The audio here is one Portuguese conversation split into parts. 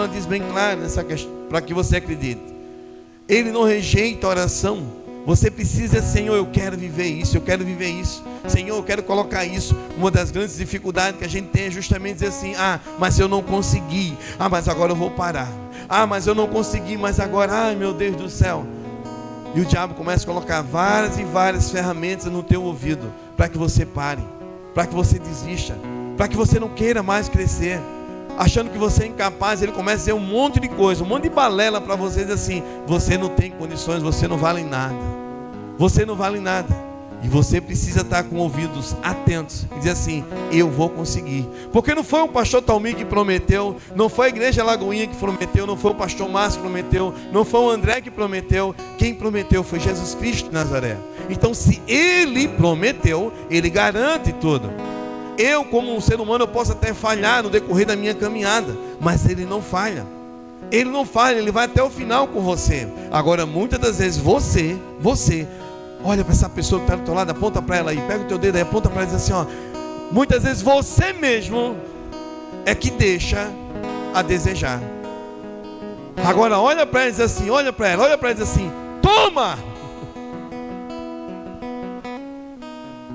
diz bem claro nessa questão, para que você acredite. Ele não rejeita a oração. Você precisa, Senhor, eu quero viver isso, eu quero viver isso. Senhor, eu quero colocar isso. Uma das grandes dificuldades que a gente tem é justamente dizer assim: mas eu não consegui. Mas agora eu vou parar. Mas eu não consegui, mas agora, ai meu Deus do céu. E o diabo começa a colocar várias e várias ferramentas no teu ouvido, para que você pare, para que você desista, para que você não queira mais crescer. Achando que você é incapaz, ele começa a dizer um monte de coisa, um monte de balela para você, dizer assim: você não tem condições, você não vale nada, você não vale nada. E você precisa estar com ouvidos atentos e dizer assim: eu vou conseguir. Porque não foi o pastor Talmir que prometeu, não foi a igreja Lagoinha que prometeu, não foi o pastor Márcio que prometeu, não foi o André que prometeu. Quem prometeu foi Jesus Cristo de Nazaré. Então, se ele prometeu, ele garante tudo. Eu, como um ser humano, eu posso até falhar no decorrer da minha caminhada, mas ele não falha. Ele não falha, ele vai até o final com você. Agora, muitas das vezes, você olha para essa pessoa que está do teu lado, aponta para ela aí, pega o teu dedo aí, aponta para ela e diz assim: muitas vezes você mesmo é que deixa a desejar. Agora, olha para ela e diz assim, olha para ela e diz assim: toma!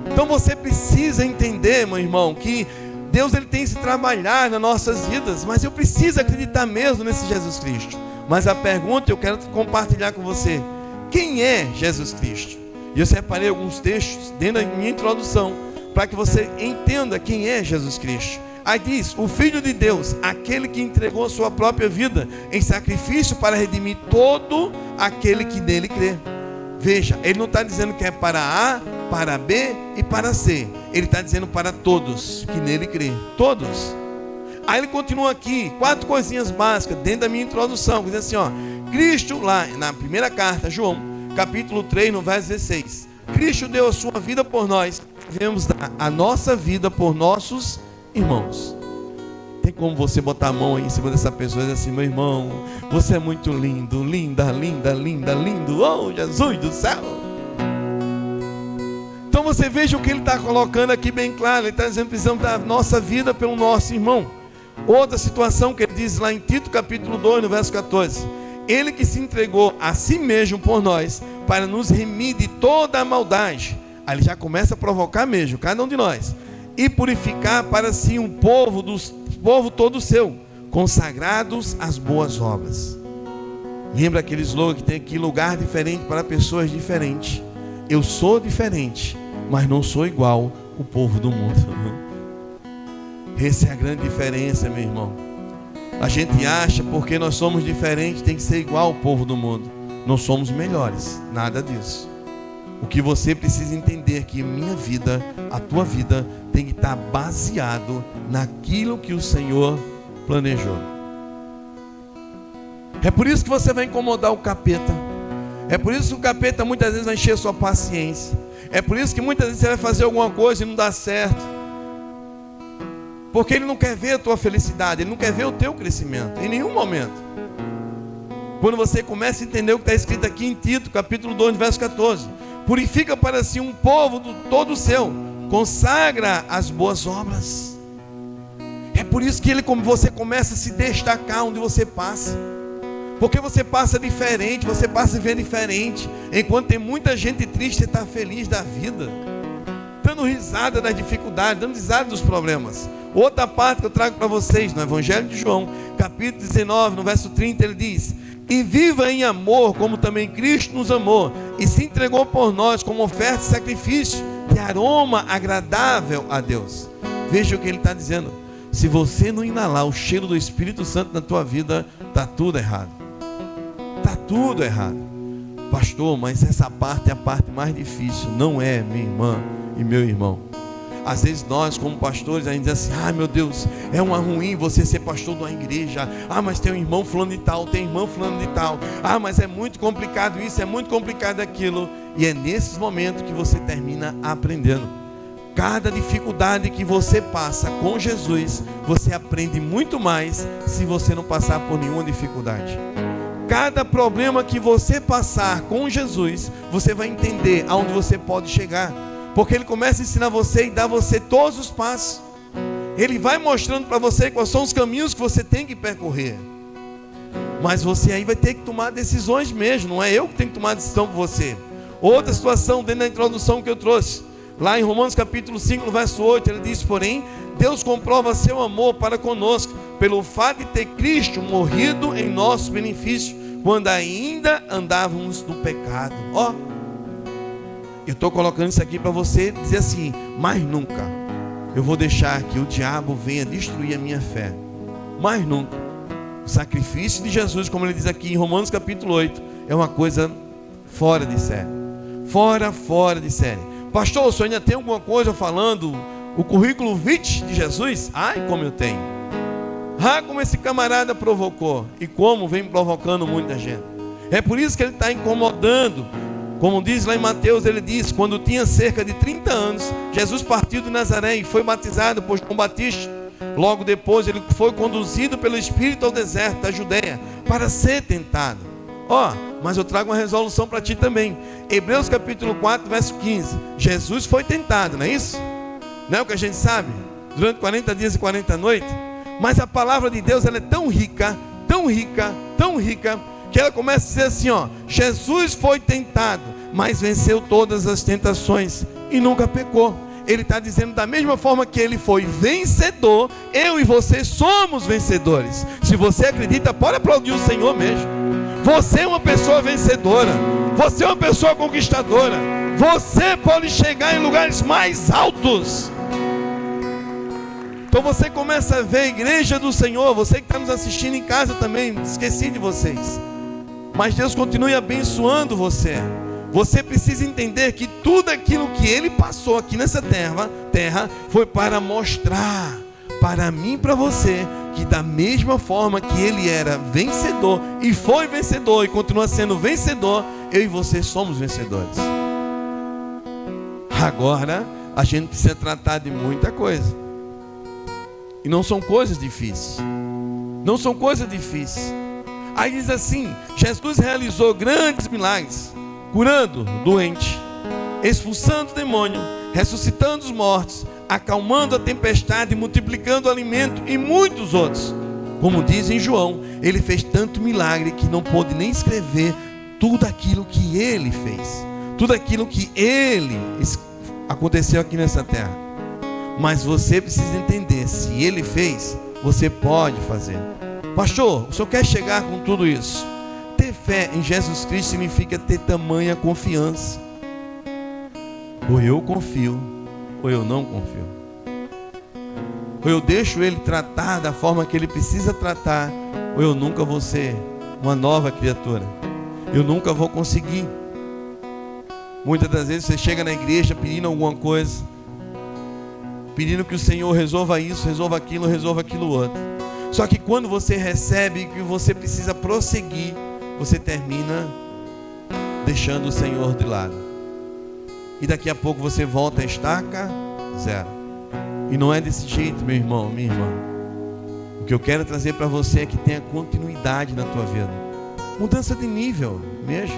Então você precisa entender, meu irmão, que Deus ele tem se trabalhar nas nossas vidas, mas eu preciso acreditar mesmo nesse Jesus Cristo. Mas a pergunta eu quero compartilhar com você: quem é Jesus Cristo? E eu separei alguns textos dentro da minha introdução, para que você entenda quem é Jesus Cristo. Aí diz: o Filho de Deus, aquele que entregou a sua própria vida em sacrifício para redimir todo aquele que nele crê. Veja, ele não está dizendo que é para A, para B e para C. Ele está dizendo para todos que nele crê. Todos. Aí ele continua aqui, 4 coisinhas básicas dentro da minha introdução. Diz assim, Cristo, lá na primeira carta, João, capítulo 3, no verso 16. Cristo deu a sua vida por nós. Devemos dar a nossa vida por nossos irmãos. Tem como você botar a mão aí em cima dessa pessoa e dizer assim: meu irmão, você é muito lindo, linda, linda, linda, lindo. Oh, Jesus do céu. Então você veja o que ele está colocando aqui bem claro. Ele está dizendo que precisamos dar a nossa vida pelo nosso irmão. Outra situação que ele diz lá em Tito capítulo 2, no verso 14. Ele que se entregou a si mesmo por nós, para nos remir de toda a maldade. Aí ele já começa a provocar mesmo, cada um de nós. E purificar para si um povo todo seu, consagrados às boas obras. Lembra aquele slogan que tem aqui: lugar diferente para pessoas diferentes. Eu sou diferente, mas não sou igual o povo do mundo. Essa é a grande diferença, meu irmão. A gente acha porque nós somos diferentes tem que ser igual ao povo do mundo. Não somos melhores, nada disso. O que você precisa entender é que a minha vida, a tua vida, tem que estar baseado naquilo que o Senhor planejou. É por isso que você vai incomodar o capeta. É por isso que o capeta muitas vezes vai encher a sua paciência. É por isso que muitas vezes você vai fazer alguma coisa e não dá certo. Porque ele não quer ver a tua felicidade, ele não quer ver o teu crescimento, em nenhum momento. Quando você começa a entender o que está escrito aqui em Tito, capítulo 2, verso 14. Purifica para si um povo todo seu, consagra as boas obras. É por isso que você começa a se destacar onde você passa. Porque você passa diferente, você passa a ver diferente. Enquanto tem muita gente triste, você está feliz da vida, dando risada das dificuldades, dando risada dos problemas. Outra parte que eu trago para vocês, no Evangelho de João, capítulo 19, no verso 30, ele diz: e viva em amor, como também Cristo nos amou, e se entregou por nós como oferta e sacrifício, de aroma agradável a Deus. Veja o que ele está dizendo: se você não inalar o cheiro do Espírito Santo na tua vida, está tudo errado. Está tudo errado. Pastor, mas essa parte é a parte mais difícil. Não é, minha irmã e meu irmão. Às vezes nós como pastores a gente diz assim: meu Deus, é uma ruim você ser pastor de uma igreja. Mas tem um irmão fulano de tal, tem irmão fulano de tal. Mas é muito complicado isso, é muito complicado aquilo. E é nesses momentos que você termina aprendendo. Cada dificuldade que você passa com Jesus, você aprende muito mais se você não passar por nenhuma dificuldade. Cada problema que você passar com Jesus, você vai entender aonde você pode chegar. Porque ele começa a ensinar você e dar a você todos os passos. Ele vai mostrando para você quais são os caminhos que você tem que percorrer. Mas você aí vai ter que tomar decisões mesmo. Não é eu que tenho que tomar a decisão por você. Outra situação dentro da introdução que eu trouxe, lá em Romanos capítulo 5, no verso 8, ele diz: porém, Deus comprova seu amor para conosco, pelo fato de ter Cristo morrido em nosso benefício, quando ainda andávamos no pecado. Eu estou colocando isso aqui para você dizer assim: mais nunca eu vou deixar que o diabo venha destruir a minha fé. Mais nunca. O sacrifício de Jesus, como ele diz aqui em Romanos capítulo 8, é uma coisa fora de série. Fora de série. Pastor, o senhor ainda tem alguma coisa falando o currículo vitae de Jesus? Ai, como eu tenho. Como esse camarada provocou e como vem provocando muita gente. É por isso que ele está incomodando. Como diz lá em Mateus, ele diz: quando tinha cerca de 30 anos, Jesus partiu de Nazaré e foi batizado por João Batista. Logo depois ele foi conduzido pelo Espírito ao deserto da Judeia para ser tentado. Mas eu trago uma resolução para ti também. Hebreus capítulo 4, verso 15. Jesus foi tentado, não é isso? Não é o que a gente sabe? Durante 40 dias e 40 noites. Mas a palavra de Deus, ela é tão rica, tão rica, tão rica, que ela começa a dizer assim: Jesus foi tentado, mas venceu todas as tentações e nunca pecou. Ele está dizendo, da mesma forma que ele foi vencedor, eu e você somos vencedores. Se você acredita, pode aplaudir o Senhor mesmo. Você é uma pessoa vencedora. Você é uma pessoa conquistadora. Você pode chegar em lugares mais altos. Então você começa a ver a igreja do Senhor. Você que está nos assistindo em casa também, esqueci de vocês. Mas Deus continue abençoando você. Você precisa entender que tudo aquilo que Ele passou aqui nessa terra foi para mostrar para mim e para você que da mesma forma que Ele era vencedor e foi vencedor e continua sendo vencedor, eu e você somos vencedores. Agora a gente precisa tratar de muita coisa. E não são coisas difíceis. Não são coisas difíceis. Aí diz assim: Jesus realizou grandes milagres, curando o doente, expulsando o demônio, ressuscitando os mortos, acalmando a tempestade, multiplicando o alimento e muitos outros. Como diz em João, ele fez tanto milagre que não pôde nem escrever tudo aquilo que ele fez, tudo aquilo que ele aconteceu aqui nessa terra. Mas você precisa entender, se ele fez, você pode fazer. Pastor, o senhor quer chegar com tudo isso? Ter fé em Jesus Cristo significa ter tamanha confiança. Ou eu confio, ou eu não confio. Ou eu deixo Ele tratar da forma que Ele precisa tratar, ou eu nunca vou ser uma nova criatura. Eu nunca vou conseguir. Muitas das vezes você chega na igreja pedindo alguma coisa, pedindo que o Senhor resolva isso, resolva aquilo outro. Só que quando você recebe que você precisa prosseguir, você termina deixando o Senhor de lado. E daqui a pouco você volta a estaca zero. E não é desse jeito, meu irmão, minha irmã. O que eu quero trazer para você é que tenha continuidade na tua vida. Mudança de nível mesmo.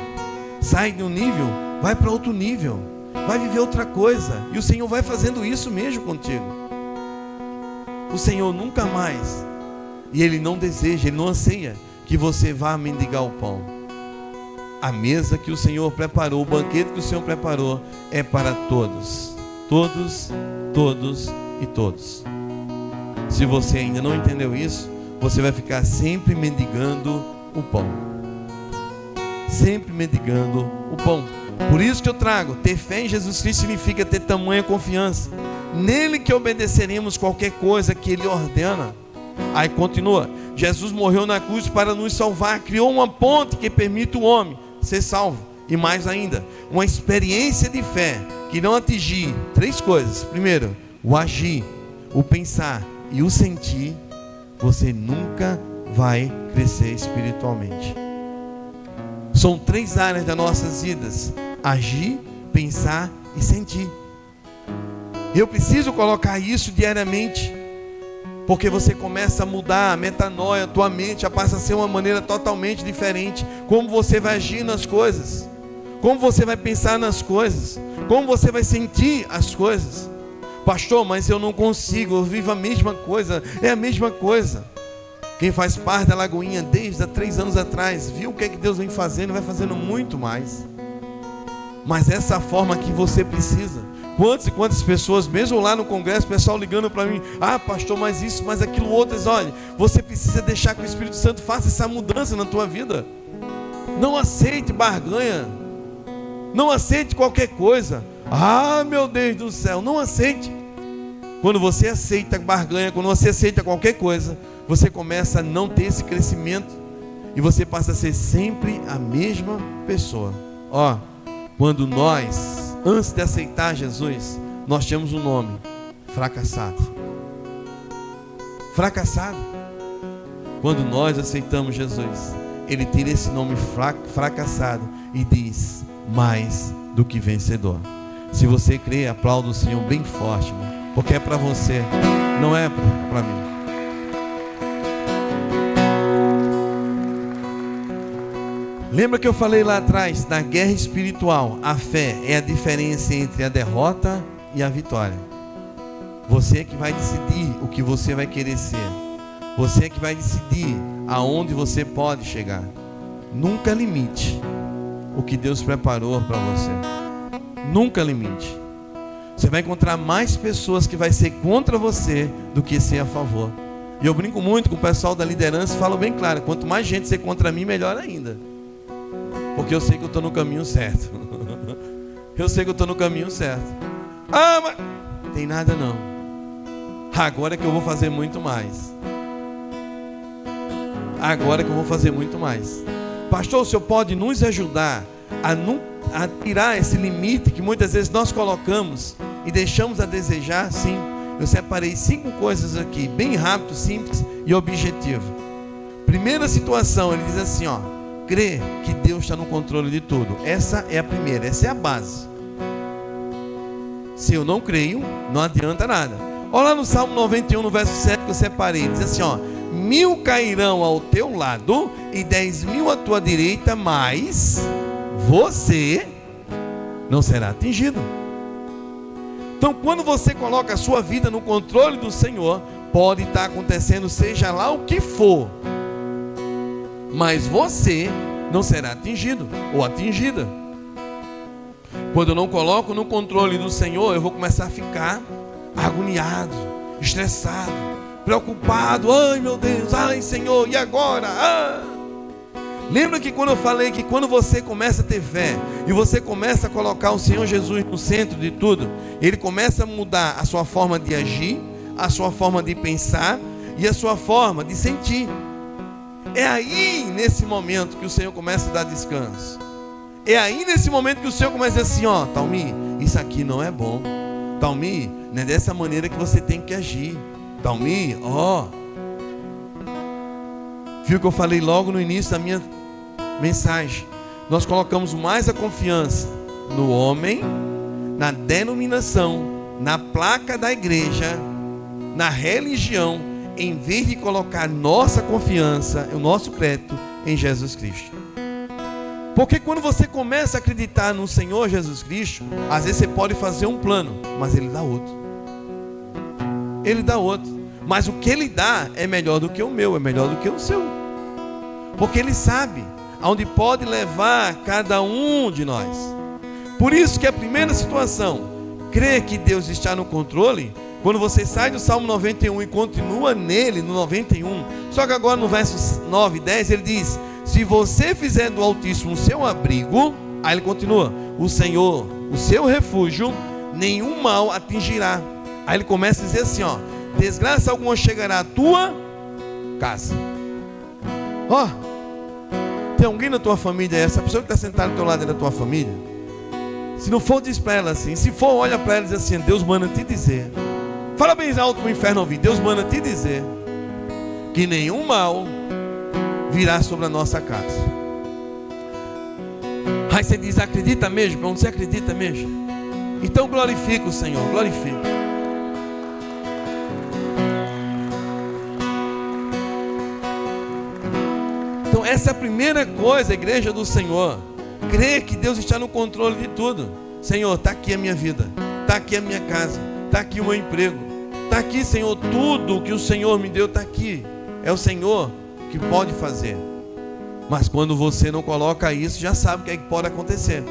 Sai de um nível, vai para outro nível. Vai viver outra coisa. E o Senhor vai fazendo isso mesmo contigo. O Senhor nunca mais, e Ele não deseja, Ele não anseia que você vá mendigar o pão. A mesa que o Senhor preparou, o banquete que o Senhor preparou, é para todos. Todos, todos e todos. Se você ainda não entendeu isso, você vai ficar sempre mendigando o pão. Sempre mendigando o pão. Por isso que eu trago, ter fé em Jesus Cristo significa ter tamanha confiança. Nele que obedeceremos qualquer coisa que Ele ordena. Aí continua: Jesus morreu na cruz para nos salvar, criou uma ponte que permite o homem ser salvo. E mais ainda, uma experiência de fé que não atingir 3 coisas. Primeiro, o agir, o pensar e o sentir, você nunca vai crescer espiritualmente. São 3 áreas das nossas vidas: agir, pensar e sentir. Eu preciso colocar isso diariamente, porque você começa a mudar a metanoia, tua mente já passa a ser uma maneira totalmente diferente. Como você vai agir nas coisas, como você vai pensar nas coisas, como você vai sentir as coisas. Pastor, mas eu não consigo, eu vivo a mesma coisa, é a mesma coisa. Quem faz parte da Lagoinha desde há 3 anos atrás, viu o que é que Deus vem fazendo, vai fazendo muito mais. Mas essa forma que você precisa. Quantas e quantas pessoas, mesmo lá no congresso, o pessoal ligando para mim, pastor, mas isso, mas aquilo outro, olha, você precisa deixar que o Espírito Santo faça essa mudança na tua vida. Não aceite barganha, não aceite qualquer coisa. Meu Deus do céu, não aceite. Quando você aceita barganha, quando você aceita qualquer coisa, você começa a não ter esse crescimento e você passa a ser sempre a mesma pessoa. Quando nós, antes de aceitar Jesus, nós tínhamos um nome: fracassado. Fracassado. Quando nós aceitamos Jesus, Ele tira esse nome fracassado e diz: mais do que vencedor. Se você crê, aplauda o Senhor bem forte, irmão, porque é para você, não é para mim. Lembra que eu falei lá atrás, na guerra espiritual, a fé é a diferença entre a derrota e a vitória. Você é que vai decidir o que você vai querer ser. Você é que vai decidir aonde você pode chegar. Nunca limite o que Deus preparou para você. Nunca limite. Você vai encontrar mais pessoas que vai ser contra você do que ser a favor. E eu brinco muito com o pessoal da liderança e falo bem claro: quanto mais gente ser contra mim, melhor ainda. Porque eu sei que eu estou no caminho certo. Eu sei que eu estou no caminho certo. Mas não tem nada não. Agora é que eu vou fazer muito mais. Agora é que eu vou fazer muito mais. Pastor, o senhor pode nos ajudar a tirar esse limite que muitas vezes nós colocamos e deixamos a desejar? Sim. Eu separei 5 coisas aqui, bem rápido, simples e objetivo. Primeira situação, ele diz assim, crê que Deus está no controle de tudo. Essa é a primeira, essa é a base. Se eu não creio, não adianta nada. Olha lá no Salmo 91, no verso 7 que eu separei, diz assim, 1000 cairão ao teu lado e 10.000 à tua direita, mas você não será atingido. Então, quando você coloca a sua vida no controle do Senhor, pode estar acontecendo seja lá o que for, mas você não será atingido ou atingida. Quando eu não coloco no controle do Senhor, eu vou começar a ficar agoniado, estressado, preocupado. Ai meu Deus, ai Senhor, e agora? Lembra que quando eu falei que quando você começa a ter fé e você começa a colocar o Senhor Jesus no centro de tudo, Ele começa a mudar a sua forma de agir, a sua forma de pensar e a sua forma de sentir. É aí, nesse momento, que o Senhor começa a dar descanso. É aí, nesse momento, que o Senhor começa a dizer assim, Talmi, isso aqui não é bom. Talmi, não é dessa maneira que você tem que agir. Talmi, viu que eu falei logo no início da minha mensagem. Nós colocamos mais a confiança no homem, na denominação, na placa da igreja, na religião, em vez de colocar nossa confiança, o nosso crédito em Jesus Cristo. Porque quando você começa a acreditar no Senhor Jesus Cristo, às vezes você pode fazer um plano, mas Ele dá outro. Ele dá outro. Mas o que Ele dá é melhor do que o meu, é melhor do que o seu. Porque Ele sabe aonde pode levar cada um de nós. Por isso que a primeira situação, crer que Deus está no controle. Quando você sai do Salmo 91 e continua nele, no 91, só que agora no versos 9 e 10, ele diz, se você fizer do Altíssimo o seu abrigo, aí ele continua, o Senhor, o seu refúgio, nenhum mal atingirá. Aí ele começa a dizer assim, desgraça alguma chegará à tua casa. Tem alguém na tua família, essa pessoa que está sentada do teu lado é da tua família? Se não for, diz para ela assim, se for, olha para ela e diz assim, Deus manda te dizer. Fala bem alto para o inferno ouvir. Deus manda te dizer que nenhum mal virá sobre a nossa casa. Aí você diz, acredita mesmo? Para onde você acredita mesmo? Então glorifica o Senhor, glorifica. Então essa é a primeira coisa, a igreja do Senhor. Crer que Deus está no controle de tudo. Senhor, está aqui a minha vida, está aqui a minha casa, está aqui o meu emprego, está aqui, Senhor, tudo que o Senhor me deu está aqui. é o Senhor que pode fazer. Mas quando você não coloca isso, já sabe o que é que pode acontecer.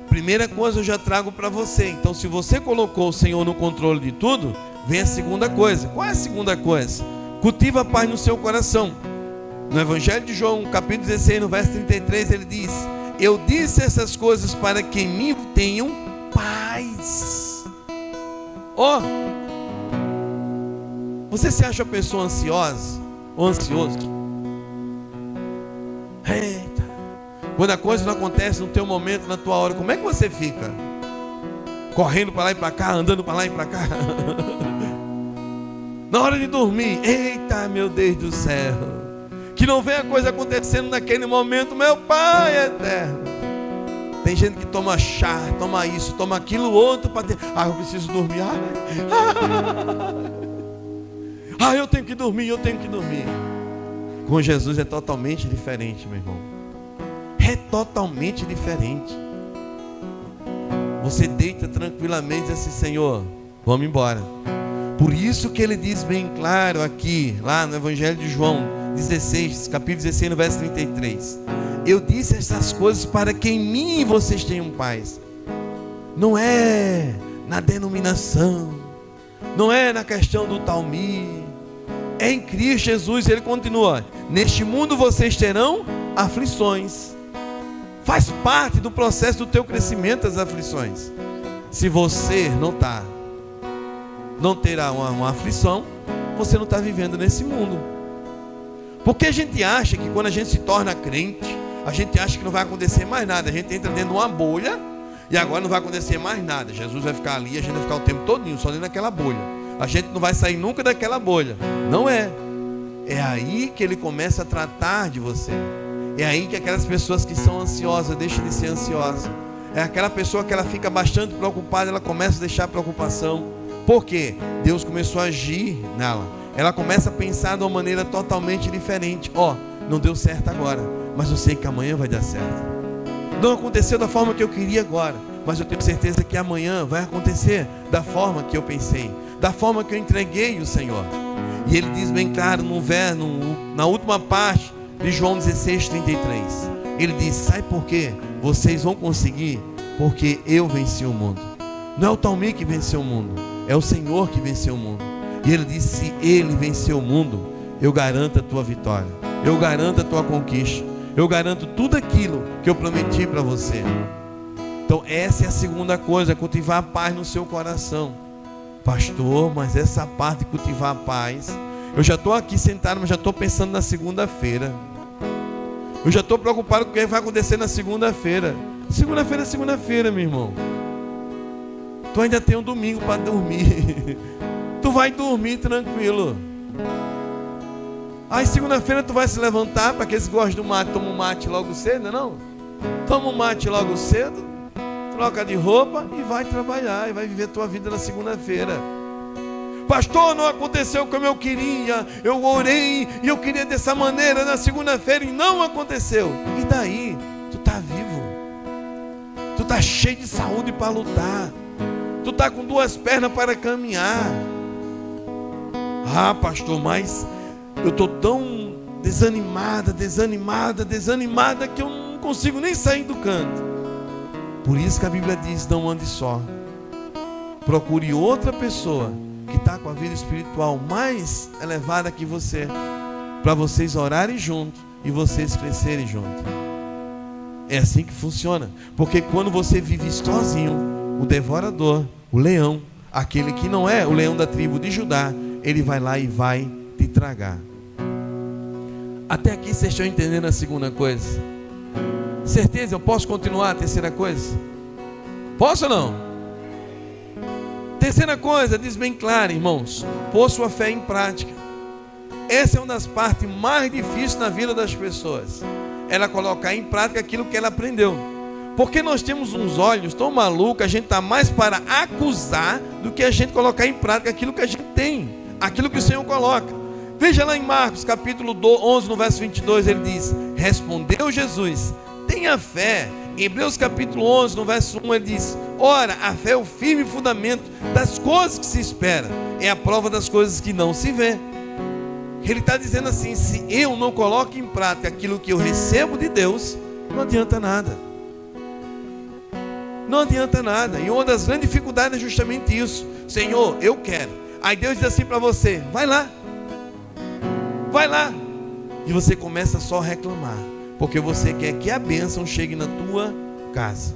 Primeira coisa eu já trago para você. Então, se você colocou o Senhor no controle de tudo, vem a segunda coisa. Qual é a segunda coisa? Cultiva a paz no seu coração. No Evangelho de João, capítulo 16, no verso 33, ele diz: eu disse essas coisas para que em mim tenham paz. Ó, você se acha uma pessoa ansiosa ou ansioso? Eita, quando a coisa não acontece no teu momento, na tua hora, como é que você fica? Correndo para lá e para cá, andando para lá e para cá. Na hora de dormir, eita, meu Deus do céu, que não vem a coisa acontecendo naquele momento, meu Pai eterno. Tem gente que toma chá, toma isso, toma aquilo, outro para ter. Eu preciso dormir. Eu tenho que dormir, eu tenho que dormir. Com Jesus é totalmente diferente, meu irmão. É totalmente diferente. Você deita tranquilamente e diz assim: Senhor, vamos embora. Por isso que ele diz bem claro aqui, lá no Evangelho de João 16, capítulo 16, no verso 33. Eu disse essas coisas para que em mim vocês tenham paz. Não é na denominação, não é na questão do Talmud, é em Cristo Jesus. Ele continua: neste mundo vocês terão aflições. Faz parte do processo do teu crescimento as aflições. Se você não terá uma aflição, você não está vivendo nesse mundo. Porque a gente acha que quando a gente se torna crente, a gente acha que não vai acontecer mais nada. A gente entra dentro de uma bolha e agora não vai acontecer mais nada. Jesus vai ficar ali, a gente vai ficar o tempo todinho só dentro daquela bolha. A gente não vai sair nunca daquela bolha. Não é. É aí que ele começa a tratar de você. É aí que aquelas pessoas que são ansiosas deixam de ser ansiosas. É aquela pessoa que ela fica bastante preocupada, ela começa a deixar a preocupação. Por quê? Deus começou a agir nela. Ela começa a pensar de uma maneira totalmente diferente. Não deu certo agora, mas eu sei que amanhã vai dar certo. Não aconteceu da forma que eu queria agora, mas eu tenho certeza que amanhã vai acontecer da forma que eu pensei, da forma que eu entreguei o Senhor. E ele diz bem claro na última parte de João 16, 33. Ele diz: sabe por quê? Vocês vão conseguir, porque eu venci o mundo. Não é o Talmud que venceu o mundo, é o Senhor que venceu o mundo. E ele disse: se ele venceu o mundo, eu garanto a tua vitória, eu garanto a tua conquista, eu garanto tudo aquilo que eu prometi para você. Então essa é a segunda coisa: cultivar a paz no seu coração. Pastor, mas essa parte de cultivar a paz, eu já estou aqui sentado, mas já estou pensando na segunda-feira. Eu já estou preocupado com o que vai acontecer na segunda-feira. Segunda-feira é segunda-feira, meu irmão. Tu ainda tem um domingo para dormir. Tu vai dormir tranquilo. Aí segunda-feira tu vai se levantar, para aqueles que gostam do mate, toma um mate logo cedo, não? Toma um mate logo cedo, troca de roupa e vai trabalhar, e vai viver a tua vida na segunda-feira. Pastor, não aconteceu como eu queria, eu orei e eu queria dessa maneira na segunda-feira e não aconteceu. E daí? Tu está vivo, tu está cheio de saúde para lutar, tu está com duas pernas para caminhar. Pastor, mas eu estou tão desanimada que eu não consigo nem sair do canto. Por isso que a Bíblia diz: não ande só, procure outra pessoa que está com a vida espiritual mais elevada que você, para vocês orarem juntos e vocês crescerem juntos. É assim que funciona. Porque quando você vive sozinho, o devorador, o leão, aquele que não é o leão da tribo de Judá, ele vai lá e vai te tragar. Até aqui vocês estão entendendo a segunda coisa? Certeza, eu posso continuar a terceira coisa? Posso ou não? Terceira coisa, diz bem claro, irmãos: pôr sua fé em prática. Essa é uma das partes mais difíceis na vida das pessoas. Ela colocar em prática aquilo que ela aprendeu. Porque nós temos uns olhos tão malucos, a gente está mais para acusar do que a gente colocar em prática aquilo que a gente tem, aquilo que o Senhor coloca. Veja lá em Marcos capítulo 11, no verso 22, ele diz: respondeu Jesus: tenha fé. Em Hebreus capítulo 11, no verso 1, ele diz: ora, a fé é o firme fundamento das coisas que se espera, é a prova das coisas que não se vê. Ele está dizendo assim: se eu não coloco em prática aquilo que eu recebo de Deus, não adianta nada. Não adianta nada. E uma das grandes dificuldades é justamente isso. Senhor, eu quero. Aí Deus diz assim para você: vai lá. Vai lá. E você começa só a reclamar, porque você quer que a bênção chegue na tua casa,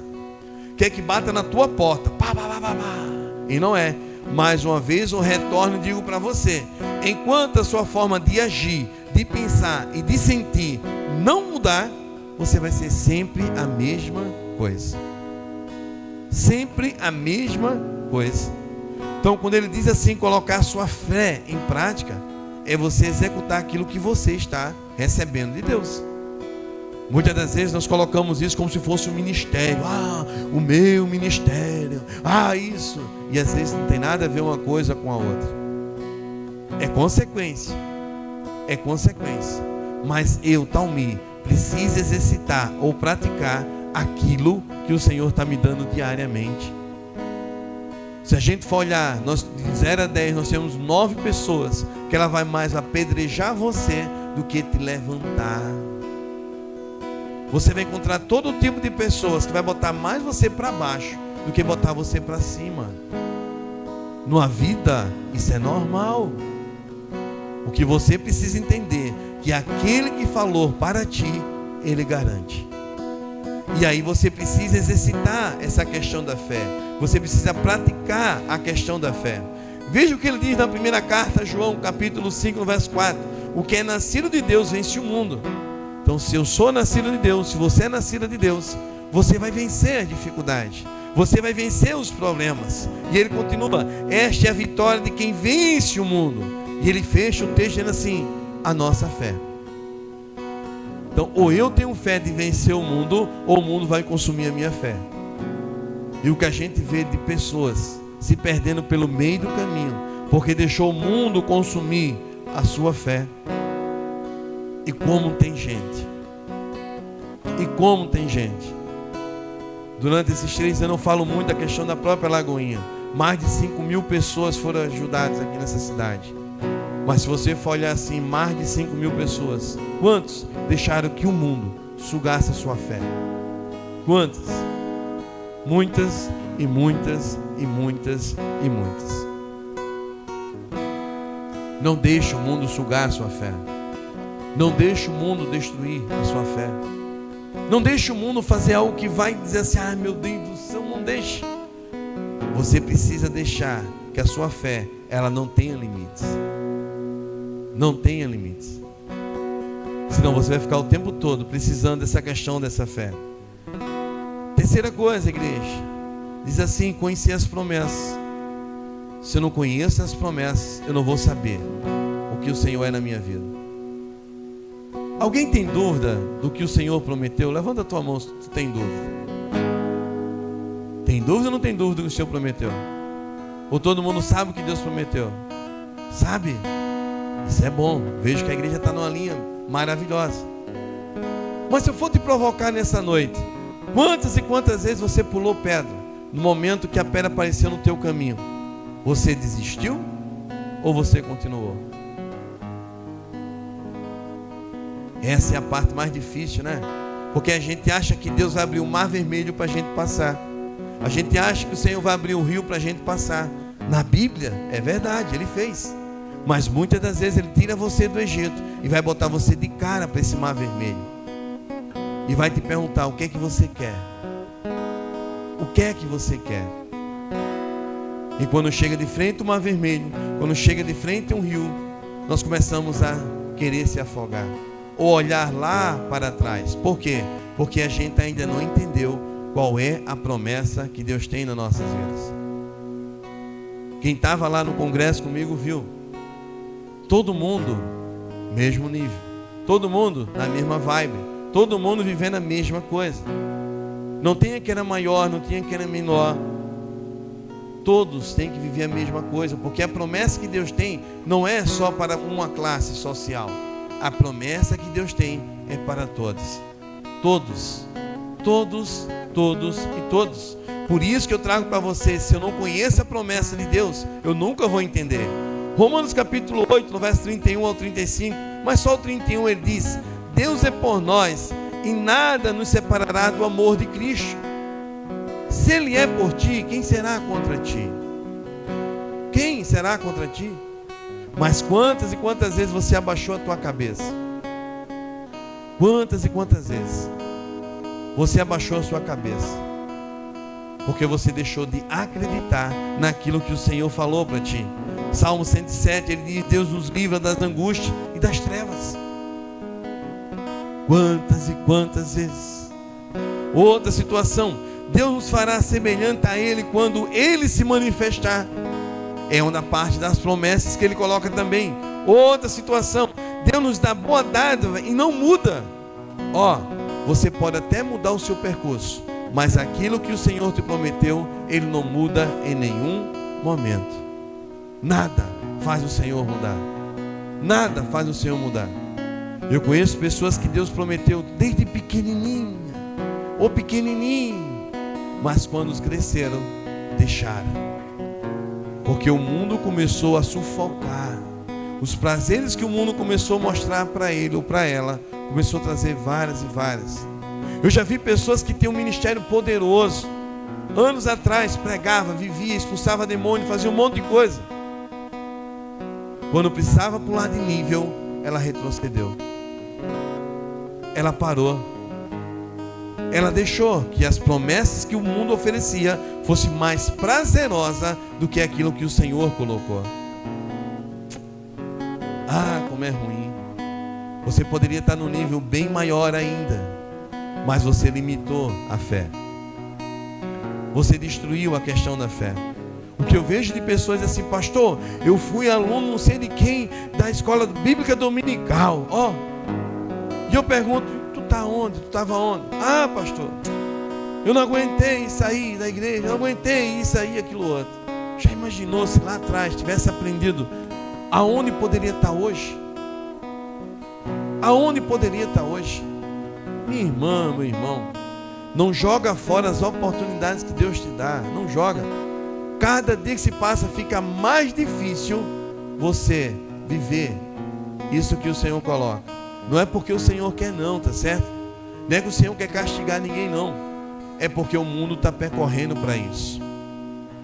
quer que bata na tua porta. Pá, pá, pá, pá, pá. E não é. Mais uma vez eu retorno e digo para você: enquanto a sua forma de agir, de pensar e de sentir não mudar, você vai ser sempre a mesma coisa. Sempre a mesma coisa. Então, quando ele diz assim, colocar sua fé em prática, é você executar aquilo que você está recebendo de Deus. Muitas das vezes nós colocamos isso como se fosse um ministério. Ah, o meu ministério. Ah, isso. E às vezes não tem nada a ver uma coisa com a outra. É consequência. É consequência. Mas eu, Talmi, preciso exercitar ou praticar aquilo que o Senhor está me dando diariamente. Se a gente for olhar, nós, de 0 a 10, nós temos 9 pessoas que ela vai mais apedrejar você do que te levantar. Você vai encontrar todo tipo de pessoas que vai botar mais você para baixo do que botar você para cima. Numa vida, isso é normal. O que você precisa entender, que aquele que falou para ti, ele garante. E aí você precisa exercitar essa questão da fé. Você precisa praticar a questão da fé. Veja o que ele diz na primeira carta a João, capítulo 5, verso 4. O que é nascido de Deus vence o mundo. Então, se eu sou nascido de Deus, se você é nascida de Deus, você vai vencer as dificuldades. Você vai vencer os problemas. E ele continua: esta é a vitória de quem vence o mundo. E ele fecha o texto dizendo assim: a nossa fé. Então, ou eu tenho fé de vencer o mundo, ou o mundo vai consumir a minha fé. E o que a gente vê de pessoas se perdendo pelo meio do caminho, porque deixou o mundo consumir a sua fé. E como tem gente. E como tem gente. Durante esses 3 anos eu falo muito da questão da própria Lagoinha. Mais de 5.000 pessoas foram ajudadas aqui nessa cidade. Mas se você for olhar assim, mais de 5.000 pessoas, quantos deixaram que o mundo sugasse a sua fé? Quantas? Muitas e muitas e muitas e muitas. Não deixe o mundo sugar a sua fé. Não deixe o mundo destruir a sua fé. Não deixe o mundo fazer algo que vai dizer assim: ah, meu Deus do céu, não deixe. Você precisa deixar que a sua fé, ela não tenha limites. Não tenha limites. Senão você vai ficar o tempo todo precisando dessa questão dessa fé. Terceira coisa, igreja, diz assim: conhecer as promessas. Se eu não conheço as promessas, eu não vou saber o que o Senhor é na minha vida. Alguém tem dúvida do que o Senhor prometeu? Levanta a tua mão se tu tem dúvida. Tem dúvida ou não tem dúvida do que o Senhor prometeu? Ou todo mundo sabe o que Deus prometeu? Sabe? Isso é bom. Vejo que a igreja está numa linha maravilhosa. Mas se eu for te provocar nessa noite, quantas e quantas vezes você pulou pedra no momento que a pedra apareceu no teu caminho? Você desistiu ou você continuou? Essa é a parte mais difícil, né? Porque a gente acha que Deus vai abrir o mar vermelho para a gente passar. A gente acha que o Senhor vai abrir o rio para a gente passar. Na Bíblia, é verdade, Ele fez. Mas muitas das vezes Ele tira você do Egito e vai botar você de cara para esse mar vermelho. E vai te perguntar: o que é que você quer? O que é que você quer? E quando chega de frente o mar vermelho, quando chega de frente um rio, nós começamos a querer se afogar, ou olhar lá para trás. Por quê? Porque a gente ainda não entendeu qual é a promessa que Deus tem nas nossas vidas. Quem estava lá no congresso comigo viu. Todo mundo, mesmo nível. Todo mundo na mesma vibe. Todo mundo vivendo a mesma coisa. Não tem que era maior, não tinha que era menor. Todos têm que viver a mesma coisa, porque a promessa que Deus tem não é só para uma classe social. A promessa que Deus tem é para todos. Todos. Todos, todos e todos. Por isso que eu trago para você: se eu não conheço a promessa de Deus, eu nunca vou entender. Romanos capítulo 8, no verso 31 ao 35, mas só o 31 ele diz: Deus é por nós e nada nos separará do amor de Cristo. Se Ele é por ti, quem será contra ti? Quem será contra ti? Mas quantas e quantas vezes você abaixou a tua cabeça? Quantas e quantas vezes você abaixou a sua cabeça? Porque você deixou de acreditar naquilo que o Senhor falou para ti. Salmo 107, ele diz: Deus nos livra das angústias e das trevas. Quantas e quantas vezes? Outra situação: Deus nos fará semelhante a Ele quando Ele se manifestar. É uma parte das promessas que Ele coloca também. Outra situação: Deus nos dá boa dádiva e não muda. Você pode até mudar o seu percurso, mas aquilo que o Senhor te prometeu, Ele não muda em nenhum momento. Nada faz o Senhor mudar. Nada faz o Senhor mudar. Eu conheço pessoas que Deus prometeu desde pequenininha ou pequenininho, mas quando os cresceram, deixaram. Porque o mundo começou a sufocar. Os prazeres que o mundo começou a mostrar para ele ou para ela, começou a trazer várias e várias. Eu já vi pessoas que têm um ministério poderoso. Anos atrás pregava, vivia, expulsava demônio, fazia um monte de coisa. Quando precisava pular de nível, ela retrocedeu. Ela parou. Ela deixou que as promessas que o mundo oferecia fosse mais prazerosa do que aquilo que o Senhor colocou. Como é ruim. Você poderia estar num nível bem maior ainda, mas você limitou a fé. Você destruiu a questão da fé. O que eu vejo de pessoas assim: pastor, eu fui aluno não sei de quem da escola bíblica dominical. E eu pergunto: tu tá onde? Tu estava onde? Pastor, eu não aguentei sair da igreja, eu não aguentei isso aí, aquilo outro. Já imaginou se lá atrás tivesse aprendido aonde poderia estar hoje? Aonde poderia estar hoje? Minha irmã, meu irmão, não joga fora as oportunidades que Deus te dá. Não joga. Cada dia que se passa fica mais difícil você viver isso que o Senhor coloca. Não é porque o Senhor quer não, tá certo? Não é que o Senhor quer castigar ninguém não. É porque o mundo está percorrendo para isso.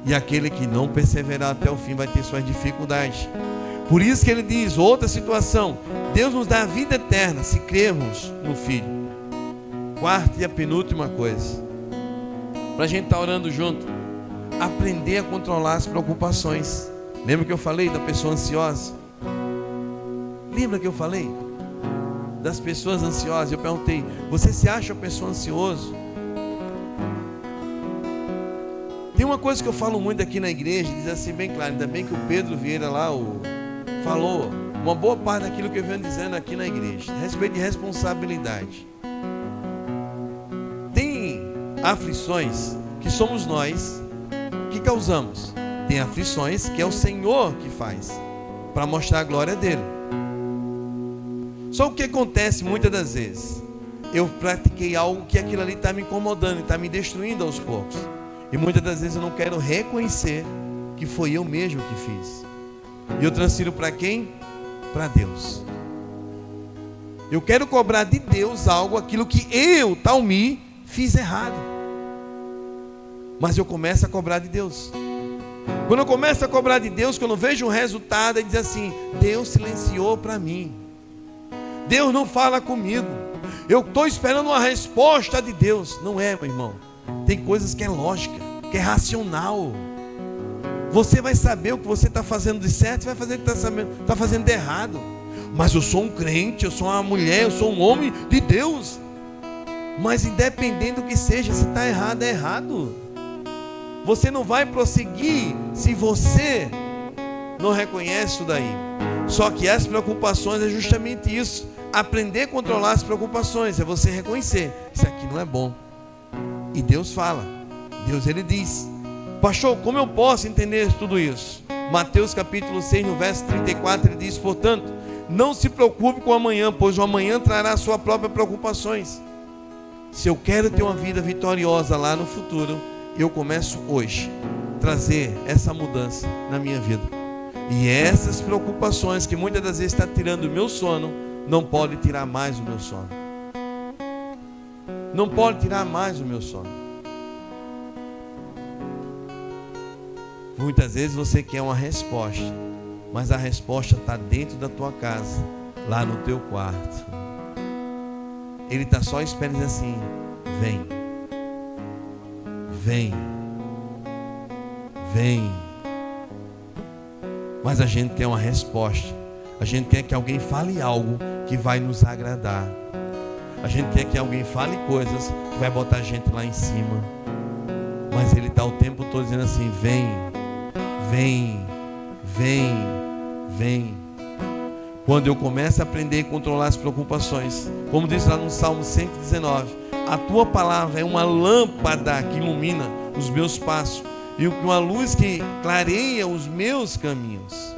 E aquele que não perseverar até o fim vai ter suas dificuldades. Por isso que ele diz, outra situação: Deus nos dá a vida eterna se crermos no Filho. Quarta e a penúltima coisa, para a gente estar orando junto: aprender a controlar as preocupações. Lembra que eu falei da pessoa ansiosa? Lembra que eu falei das pessoas ansiosas? Eu perguntei: você se acha uma pessoa ansiosa? Tem uma coisa que eu falo muito aqui na igreja, diz assim bem claro, ainda bem que o Pedro Vieira lá falou uma boa parte daquilo que eu venho dizendo aqui na igreja, a respeito de responsabilidade. Tem aflições que somos nós que causamos. Tem aflições que é o Senhor que faz, para mostrar a glória dele. Só o que acontece muitas das vezes, eu pratiquei algo que aquilo ali está me incomodando, está me destruindo aos poucos. E muitas das vezes eu não quero reconhecer que foi eu mesmo que fiz. E eu transfiro para quem? Para Deus. Eu quero cobrar de Deus aquilo que eu, Talmi, fiz errado. Mas eu começo a cobrar de Deus. Quando eu começo a cobrar de Deus, quando eu vejo um resultado, ele diz assim: Deus silenciou para mim. Deus não fala comigo. Eu estou esperando uma resposta de Deus. Não é, meu irmão. Tem coisas que é lógica, que é racional. Você vai saber o que você está fazendo de certo, vai fazer o que está fazendo de errado. Mas eu sou um crente, eu sou uma mulher, eu sou um homem de Deus. Mas independente do que seja, se está errado, é errado. Você não vai prosseguir se você não reconhece isso daí. Só que as preocupações é justamente isso. Aprender a controlar as preocupações é você reconhecer: isso aqui não é bom. E Deus fala. Deus, ele diz: pastor, como eu posso entender tudo isso? Mateus capítulo 6, no verso 34, ele diz: portanto, não se preocupe com o amanhã, pois o amanhã trará suas próprias preocupações. Se eu quero ter uma vida vitoriosa lá no futuro, eu começo hoje a trazer essa mudança na minha vida. E essas preocupações que muitas das vezes está tirando o meu sono, não pode tirar mais o meu sono. Não pode tirar mais o meu sono. Muitas vezes você quer uma resposta, mas a resposta está dentro da tua casa, lá no teu quarto. Ele está só esperando assim: vem, vem, vem. Mas a gente quer uma resposta. A gente quer que alguém fale algo que vai nos agradar. A gente quer que alguém fale coisas que vai botar a gente lá em cima. Mas ele está o tempo todo dizendo assim: vem, vem, vem, vem. Quando eu começo a aprender a controlar as preocupações, como diz lá no Salmo 119, a tua palavra é uma lâmpada que ilumina os meus passos e uma luz que clareia os meus caminhos.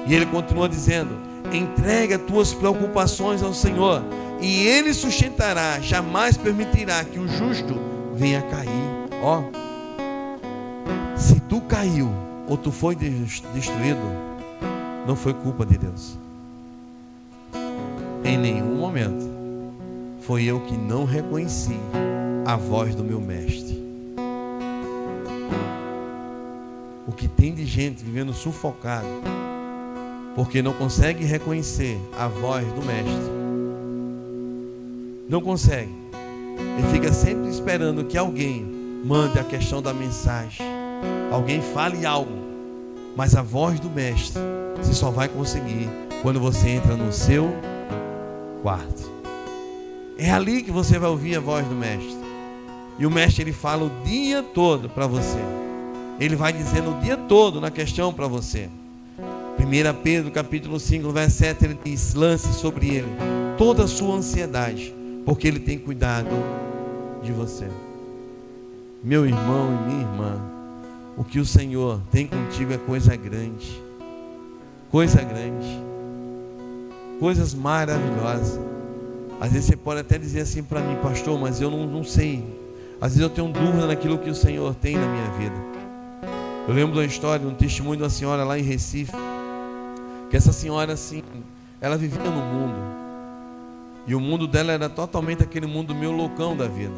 E ele continua dizendo: entrega tuas preocupações ao Senhor e Ele sustentará, jamais permitirá que o justo venha cair. Ó, se tu caiu ou tu foi destruído, não foi culpa de Deus. Em nenhum momento foi eu que não reconheci a voz do meu mestre. O que tem de gente vivendo sufocado porque não consegue reconhecer a voz do mestre. Não consegue. Ele fica sempre esperando que alguém mande a questão da mensagem, alguém fale algo. Mas a voz do mestre você só vai conseguir quando você entra no seu quarto. É ali que você vai ouvir a voz do mestre. E o mestre, ele fala o dia todo para você. Ele vai dizendo o dia todo na questão para você. 1 Pedro capítulo 5, verso 7, ele diz: lance sobre ele toda a sua ansiedade, porque ele tem cuidado de você. Meu irmão e minha irmã, o que o Senhor tem contigo é coisa grande. Coisa grande. Coisas maravilhosas. Às vezes você pode até dizer assim para mim: pastor, mas eu não sei. Às vezes eu tenho dúvida naquilo que o Senhor tem na minha vida. Eu lembro de uma história, um testemunho de uma senhora lá em Recife, que essa senhora assim, ela vivia no mundo, e o mundo dela era totalmente aquele mundo meio loucão da vida.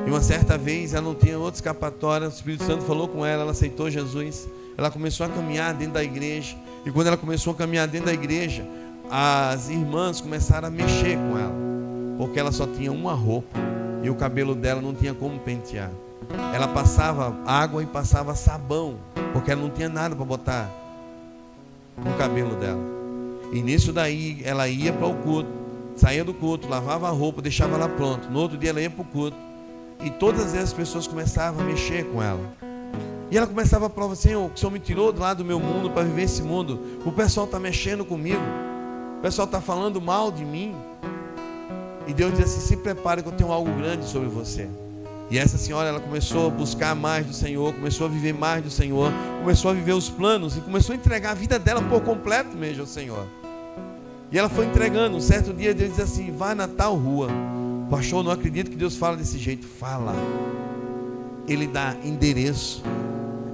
E uma certa vez ela não tinha outra escapatória, o Espírito Santo falou com ela, ela aceitou Jesus, ela começou a caminhar dentro da igreja, e quando ela começou a caminhar dentro da igreja, as irmãs começaram a mexer com ela, porque ela só tinha uma roupa, e o cabelo dela não tinha como pentear. Ela passava água e passava sabão, porque ela não tinha nada para botar no cabelo dela. E nisso daí ela ia para o culto, saía do culto, lavava a roupa, deixava ela pronto. No outro dia ela ia para o culto, e todas as pessoas começavam a mexer com ela. E ela começava a falar: Senhor, o Senhor me tirou do lado do meu mundo para viver esse mundo. O pessoal está mexendo comigo, o pessoal está falando mal de mim. E Deus diz assim: se prepare que eu tenho algo grande sobre você. E essa senhora, ela começou a buscar mais do Senhor, começou a viver mais do Senhor, começou a viver os planos e começou a entregar a vida dela por completo mesmo ao Senhor. E ela foi entregando. Um certo dia Deus diz assim: vá na tal rua. Pastor, não acredito que Deus fala desse jeito. Fala. Ele dá endereço,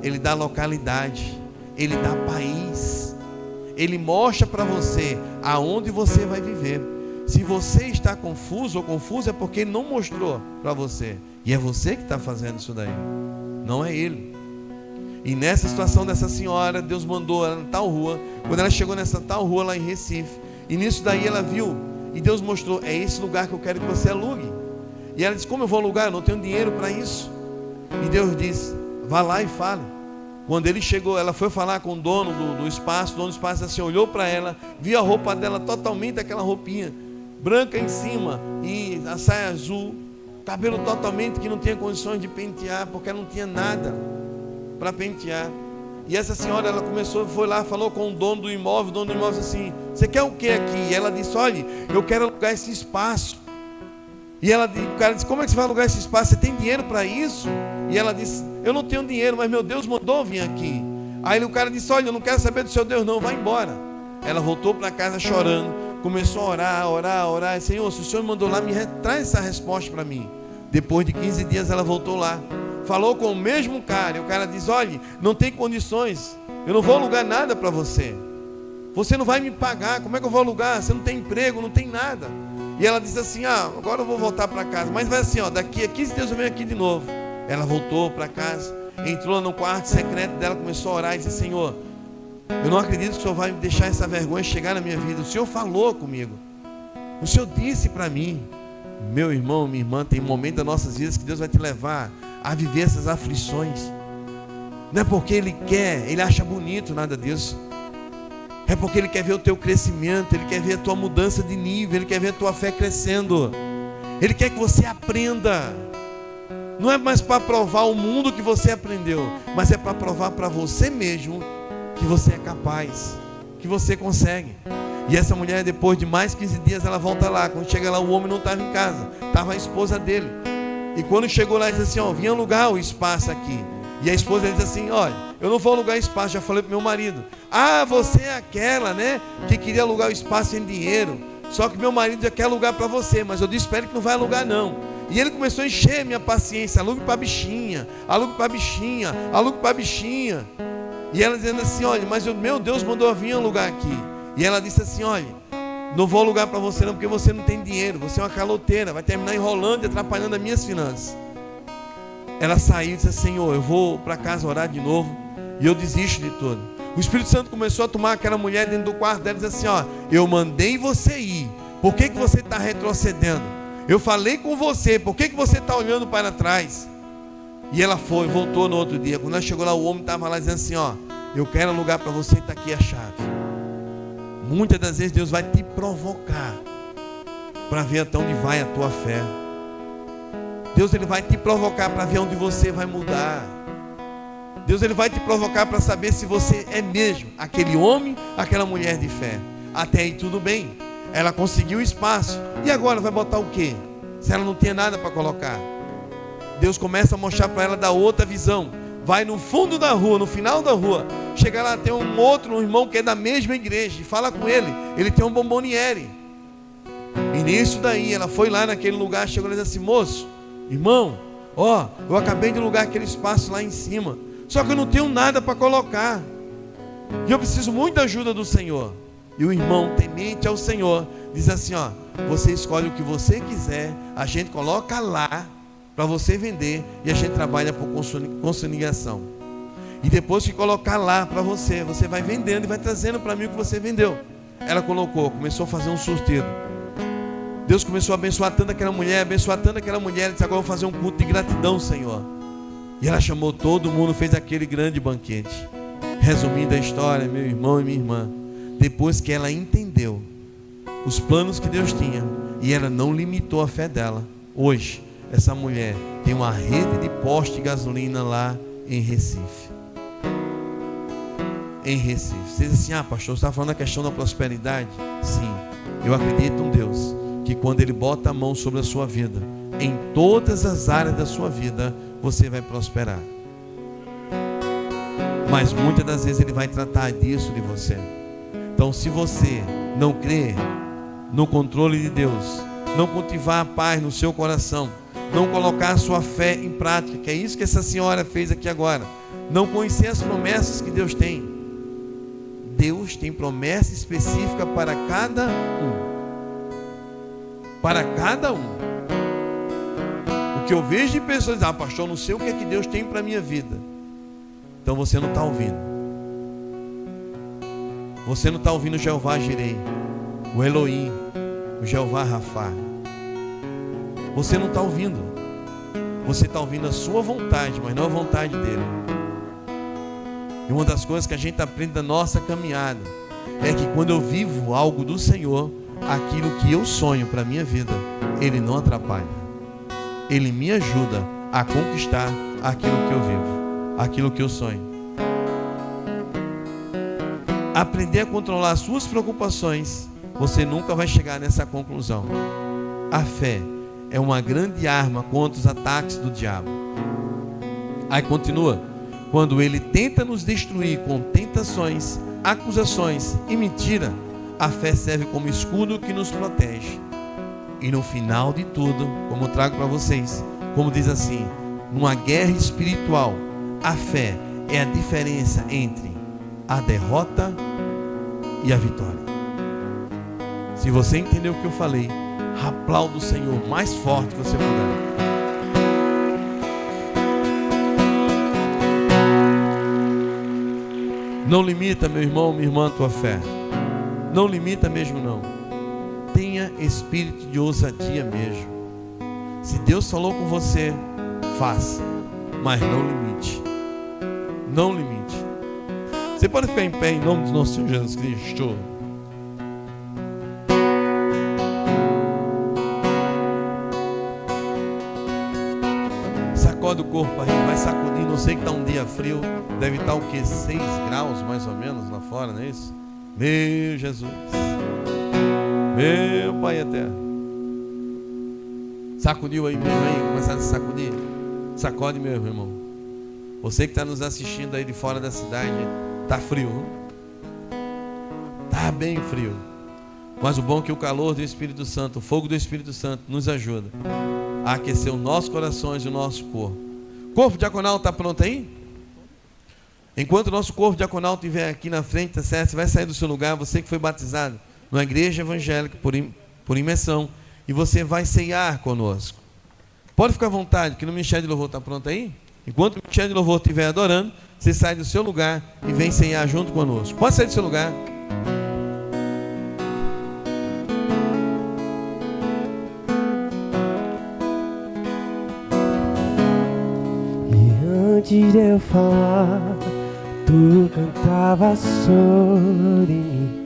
Ele dá localidade, Ele dá país, Ele mostra para você aonde você vai viver. Se você está confuso ou confusa, é porque Ele não mostrou para você. E é você que está fazendo isso daí, não é Ele. E nessa situação dessa senhora, Deus mandou ela na tal rua. Quando ela chegou nessa tal rua lá em Recife, e nisso daí ela viu, e Deus mostrou: é esse lugar que eu quero que você alugue. E ela disse: como eu vou alugar? Eu não tenho dinheiro para isso. E Deus disse: vá lá e fale. Quando ele chegou, ela foi falar com o dono do espaço. O dono do espaço assim, olhou para ela, viu a roupa dela totalmente aquela roupinha branca em cima e a saia azul, cabelo totalmente que não tinha condições de pentear, porque ela não tinha nada para pentear. E essa senhora, ela começou, foi lá, falou com o dono do imóvel disse assim: você quer o que aqui? E ela disse: olha, eu quero alugar esse espaço. E o cara disse: como é que você vai alugar esse espaço? Você tem dinheiro para isso? E ela disse: eu não tenho dinheiro, mas meu Deus mandou vir aqui. Aí o cara disse: olha, eu não quero saber do seu Deus não, vai embora. Ela voltou para casa chorando, começou a orar. Senhor, se o Senhor mandou lá, traz essa resposta para mim. Depois de 15 dias ela voltou lá, falou com o mesmo cara, e o cara diz: olha, não tem condições Eu não vou alugar nada para você. Você não vai me pagar. Como é que eu vou alugar? Você não tem emprego, não tem nada. E ela disse assim: agora eu vou voltar para casa. Mas vai assim, daqui a 15 dias eu venho aqui de novo. Ela voltou para casa, entrou no quarto secreto dela, começou a orar e disse: Senhor, eu não acredito que o Senhor vai me deixar essa vergonha chegar na minha vida. O Senhor falou comigo. O Senhor disse para mim. Meu irmão, minha irmã, tem momento das nossas vidas que Deus vai te levar a viver essas aflições. Não é porque Ele quer, Ele acha bonito, nada disso. É porque Ele quer ver o teu crescimento, Ele quer ver a tua mudança de nível, Ele quer ver a tua fé crescendo. Ele quer que você aprenda. Não é mais para provar ao mundo que você aprendeu, mas é para provar para você mesmo que você é capaz, que você consegue. E essa mulher, depois de mais 15 dias, ela volta lá. Quando chega lá, o homem não estava em casa, estava a esposa dele. E quando chegou lá, ele disse assim: vim alugar o espaço aqui. E a esposa dele disse assim: olha, eu não vou alugar espaço, já falei para meu marido. Você é aquela, né, que queria alugar o espaço sem dinheiro. Só que meu marido já quer alugar para você, mas eu disse para ele que não vai alugar não. E ele começou a encher a minha paciência: alugue para a bichinha, alugue para a bichinha, alugue para a bichinha. E ela dizendo assim: olha, mas meu Deus mandou eu vir alugar aqui. E ela disse assim: olha, não vou alugar para você não, porque você não tem dinheiro, você é uma caloteira, vai terminar enrolando e atrapalhando as minhas finanças. Ela saiu e disse: Senhor, eu vou para casa orar de novo e eu desisto de tudo. O Espírito Santo começou a tomar aquela mulher dentro do quarto dela e disse assim: eu mandei você ir, por que você está retrocedendo? Eu falei com você, por que você está olhando para trás? E ela foi, voltou no outro dia. Quando ela chegou lá, o homem estava lá dizendo assim: eu quero alugar para você e está aqui a chave. Muitas das vezes Deus vai te provocar para ver até onde vai a tua fé. Deus, Ele vai te provocar para ver onde você vai mudar. Deus, Ele vai te provocar para saber se você é mesmo aquele homem, aquela mulher de fé. Até aí tudo bem, ela conseguiu espaço. E agora vai botar o quê? Se ela não tinha nada para colocar. Deus começa a mostrar para ela da outra visão. Vai no fundo da rua, no final da rua. Chega lá, tem um irmão que é da mesma igreja. E fala com ele. Ele tem um bomboniere. E nisso daí, ela foi lá naquele lugar. Chegou e disse assim: moço, irmão, eu acabei de alugar aquele espaço lá em cima. Só que eu não tenho nada para colocar. E eu preciso muito da ajuda do Senhor. E o irmão, temente ao Senhor, diz assim: você escolhe o que você quiser. A gente coloca lá para você vender e a gente trabalha por consignação. E depois que colocar lá para você, você vai vendendo e vai trazendo para mim o que você vendeu. Ela começou a fazer um sorteio. Deus começou a abençoar tanto aquela mulher, disse: agora eu vou fazer um culto de gratidão, Senhor. E ela chamou todo mundo, fez aquele grande banquete. Resumindo a história, meu irmão e minha irmã, depois que ela entendeu os planos que Deus tinha e ela não limitou a fé dela, hoje essa mulher tem uma rede de postos de gasolina lá em Recife. Em Recife. Você diz assim: pastor, você está falando da questão da prosperidade? Sim, eu acredito em Deus, que quando Ele bota a mão sobre a sua vida, em todas as áreas da sua vida, você vai prosperar. Mas muitas das vezes Ele vai tratar disso de você. Então, se você não crer no controle de Deus, não cultivar a paz no seu coração, não colocar a sua fé em prática, que é isso que essa senhora fez aqui agora, não conhecer as promessas que Deus tem. Deus tem promessa específica para cada um. Para cada um. O que eu vejo de pessoas dizem: pastor, eu não sei o que é que Deus tem para a minha vida. Então você não está ouvindo. Você não está ouvindo o Jeová Jirei, o Elohim, o Jeová Rafá. Você não está ouvindo. Você está ouvindo a sua vontade, mas não a vontade dele. E uma das coisas que a gente aprende da nossa caminhada é que quando eu vivo algo do Senhor, aquilo que eu sonho para a minha vida, Ele não atrapalha. Ele me ajuda a conquistar aquilo que eu vivo, aquilo que eu sonho. Aprender a controlar as suas preocupações, você nunca vai chegar nessa conclusão. A fé é uma grande arma contra os ataques do diabo. Aí continua: quando ele tenta nos destruir com tentações, acusações e mentira, a fé serve como escudo que nos protege. E no final de tudo, como eu trago para vocês, como diz assim, numa guerra espiritual, a fé é a diferença entre a derrota e a vitória. Se você entendeu o que eu falei, aplauda o Senhor mais forte que você puder. Não limita, meu irmão, minha irmã, a tua fé. Não limita mesmo não. Tenha espírito de ousadia mesmo. Se Deus falou com você, faça, mas não limite. Não limite. Você pode ficar em pé em nome do nosso Senhor Jesus Cristo. Sacode o corpo aí, vai sacudindo. Eu sei que está um dia frio. Deve estar o que? 6 graus mais ou menos lá fora, não é isso? Meu Jesus, meu Pai eterno. Sacudiu aí mesmo aí, começaram a se sacudir. Sacode mesmo, irmão. Você que está nos assistindo aí de fora da cidade, está frio, está bem frio. Mas o bom é que o calor do Espírito Santo, o fogo do Espírito Santo nos ajuda a aquecer os nossos corações e o nosso corpo. Corpo diaconal está pronto aí? Enquanto o nosso corpo diaconal estiver aqui na frente, tá certo? Você vai sair do seu lugar, você que foi batizado numa igreja evangélica por imersão, e você vai ceiar conosco. Pode ficar à vontade, que no Ministério de Louvor está pronto aí? Enquanto o Ministério de Louvor estiver adorando, você sai do seu lugar e vem ceiar junto conosco. Pode sair do seu lugar. E antes de eu falar, tu cantava sobre mim.